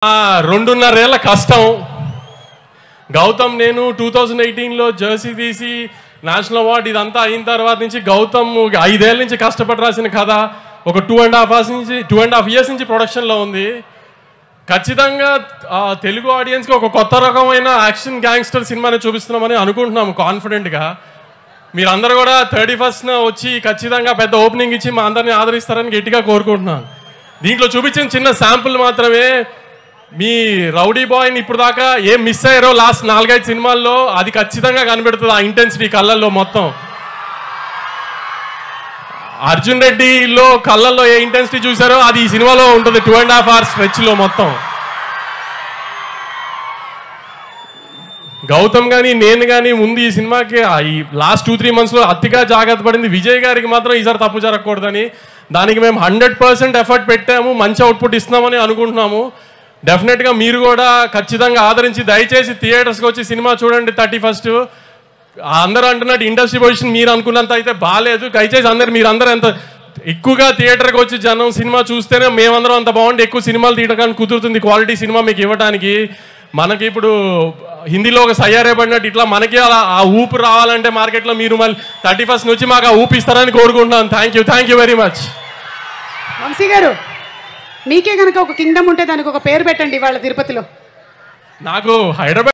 2.5 ఏళ్ల కష్టం. గౌతమ్ నేను 2018లో జెర్సీ తీసి నేషనల్ అవార్డు ఇదంతా అయిన తర్వాత నుంచి గౌతమ్ 5 ఏళ్ల నుంచి కష్టపడి రాసిన కథ ఒక 2.5 years నుంచి ప్రొడక్షన్లో ఉంది. ఖచ్చితంగా తెలుగు ఆడియన్స్కి ఒక కొత్త రకమైన యాక్షన్ గ్యాంగ్స్టర్ సినిమాని చూపిస్తున్నామని అనుకుంటున్నాము కాన్ఫిడెంట్గా. మీరందరూ కూడా 31st వచ్చి ఖచ్చితంగా పెద్ద ఓపెనింగ్ ఇచ్చి మా అందరినీ ఆదరిస్తారని గట్టిగా కోరుకుంటున్నాను. దీంట్లో చూపించిన చిన్న శాంపుల్ మాత్రమే. మీ రౌడీ బాయ్ని ఇప్పుడు దాకా ఏం మిస్ అయ్యారో లాస్ట్ 4-5 సినిమాల్లో అది ఖచ్చితంగా కనిపెడుతుంది. ఆ ఇంటెన్సిటీ కళ్ళల్లో మొత్తం. అర్జున్ రెడ్డిలో కళ్ళల్లో ఏ ఇంటెన్సిటీ చూసారో అది ఈ సినిమాలో ఉంటుంది. 2.5 hours స్ట్రెచ్లో మొత్తం. గౌతమ్ కానీ నేను కానీ ముందు ఈ సినిమాకి ఈ లాస్ట్ 2-3 monthsలో అతిగా జాగ్రత్త పడింది. విజయ్ గారికి మాత్రం ఈసారి తప్పు జరగకూడదని దానికి మేము 100% ఎఫర్ట్ పెట్టాము. మంచి అవుట్పుట్ ఇస్తున్నామని అనుకుంటున్నాము. డెఫినెట్గా మీరు కూడా ఖచ్చితంగా ఆదరించి దయచేసి థియేటర్స్కి వచ్చి సినిమా చూడండి. 31st అందరూ అంటున్నట్టు ఇండస్ట్రీ పొజిషన్ మీరు అనుకున్నంత అయితే బాగాలేదు. దయచేసి మీరందరూ ఎంత ఎక్కువగా థియేటర్కి వచ్చి జనం సినిమా చూస్తేనే మేమందరం అంత బాగుండి ఎక్కువ సినిమాలు తీయడానికి కుదురుతుంది. క్వాలిటీ సినిమా మీకు ఇవ్వడానికి. మనకి ఇప్పుడు హిందీలో ఒక సయ్యారే పడినట్టు ఇట్లా మనకి అలా ఆ ఊపు రావాలంటే మార్కెట్లో మీరు మళ్ళీ 31st నుంచి మాకు ఆ ఊపు ఇస్తారని కోరుకుంటున్నాను. Thank you very much. Vamshi garu, మీకే కనుక ఒక కింగ్డమ్ ఉంటే దానికి ఒక పేరు పెట్టండి ఇవాళ తిరుపతిలో. నాకు హైదరాబాద్